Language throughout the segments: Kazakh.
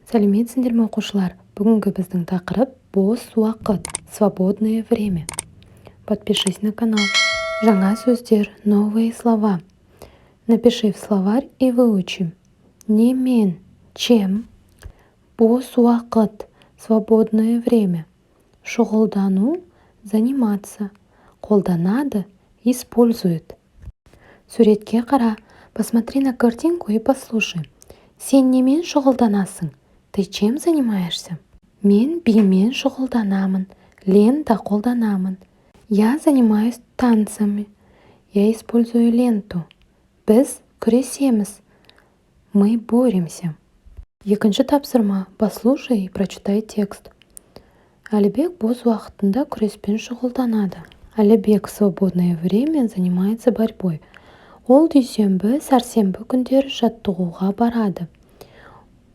Сәлеметсіңдер ме оқушылар? Бүгінгі біздің тақырып бос уақыт, свободное время. Подпишись на канал. Жаңа сөздер, новые слова. Напиши в словарь и выучи. Не мен, чем. Бос уақыт, свободное время. Шұғылдану, заниматься. Қолданады, использует. Суретке қара, посмотри на картинку и послушай. Сен немен шұғылданасың? Ты чем занимаешься? Мен бимен шұғылданамын, лента қолданамын. Я занимаюсь танцами. Я использую ленту. Біз күресеміз. Мы боремся. Екінші тапсырма. Послушай и прочитай текст. Әлібек бос уақытында күреспен шұғылданады. Әлібек в свободное время занимается борьбой. Ол дүйсенбі, сәрсенбі күндері жаттығуға барады.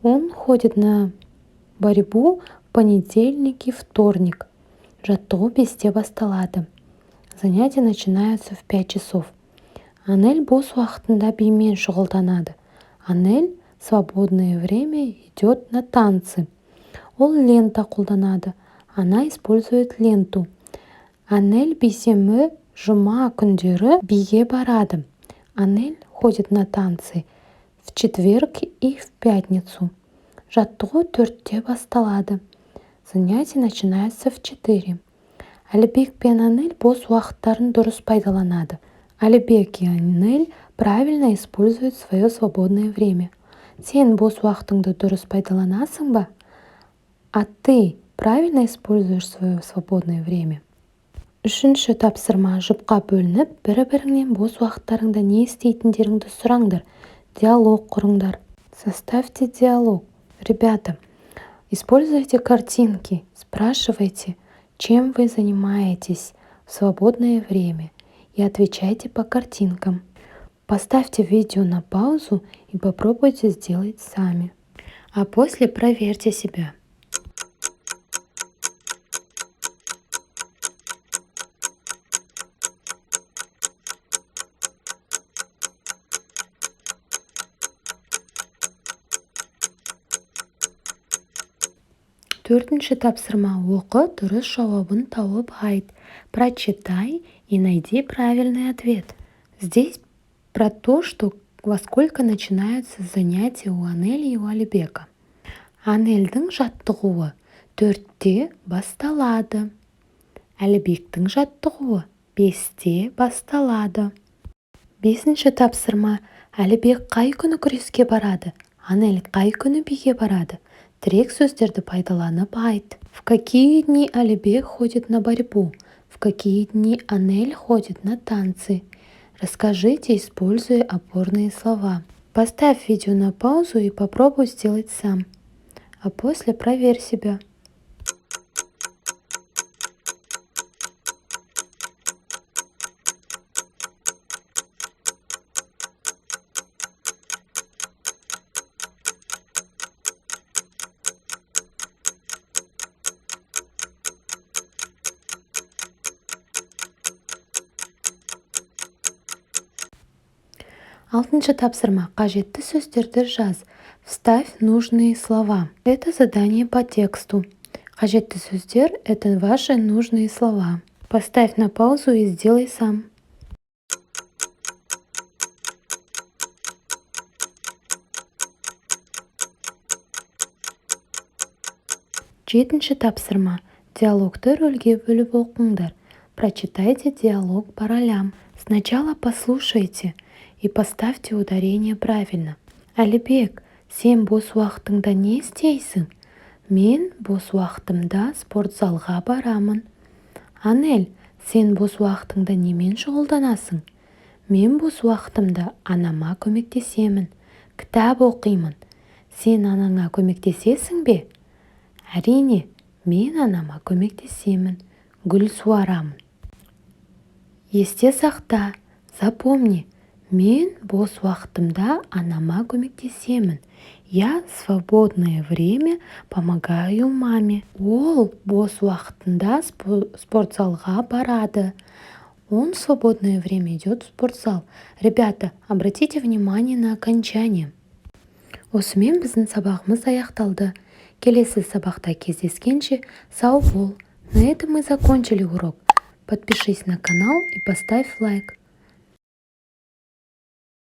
Он ходит на борьбу в понедельник и вторник. Жаттығу 5-те басталады. Занятия начинаются в 5 часов. Анель бос уақытында бимен шұғылданады. Анель в свободное время идет на танцы. Ол лента қолданады. Она использует ленту. Анель бейсенбі, жұма күндері биге барады. Анель ходит на танцы в четверг и в пятницу. Жаттығу 4-те басталады. Занятия начинаются в 4. Әлібек пен Анель бос уақыттарын дұрыс пайдаланады. Әлібек и Анель правильно используют свое свободное время. Сен бос уақытыңды дұрыс пайдаланасың ба? А ты правильно используешь свое свободное время? Үшінші тапсырма. Жұпқа бөлініп, бірі-біріңнен бос уақыттарыңда не істейтіндеріңді сұраңдар. Диалог құрыңдар. Составьте диалог. Ребята, используйте картинки. Спрашивайте, чем вы занимаетесь в свободное время. И отвечайте по картинкам. Поставьте видео на паузу и попробуйте сделать сами. А после проверьте себя. Төртінші тапсырма. Оқы, дұрыс жауабын тауып айт. Прочитай и найди правильный ответ. Здесь про то, что во сколько начинаются занятия у Анели и у Әлібека. Анельдің жаттығуы 4-те басталады. Әлібектің жаттығуы 5-те басталады. Бесінші тапсырма. Әлібек қай күні күреске барады? Анель қай күні биге барады? Тірек сөздерді пайдаланып айт. В какие дни Әлібек ходит на борьбу? В какие дни Анель ходит на танцы? Расскажите, используя опорные слова. Поставь видео на паузу и попробуй сделать сам. А после проверь себя. Алтыншы тапсырма. Қажетті сөздерді жаз. Вставь нужные слова. Это задание по тексту. Қажетті сөздер – это ваши нужные слова. Поставь на паузу и сделай сам. Жетінші тапсырма. Диалогты рөлге бөліп оқыңдар. Прочитайте диалог по ролям. Сначала послушайте и поставьте ударение правильно. Әлібек, сен бос уақытыңда не істейсің? Мен бос уақытымда спортзалға барамын. Анель, сен бос уақытыңда немен шұғылданасың? Мен бос уақытымда анама көмектесемін. Кітап оқимын. Сен анаңа көмектесесің бе? Әрине, мен анама көмектесемін. Гүл суарамын. Есте сақта, запомни. Мен бос уақытымда анама көмектесемін. Я в свободное время помогаю маме. Ол бос уақытында спортзалға барады. Он в свободное время идет в спортзал. Ребята, обратите внимание на окончание. Осымен біздің сабағымыз аяқталды. Келесі сабақта кездескенше сау бол. На этом мы закончили урок. Подпишись на канал и поставь лайк.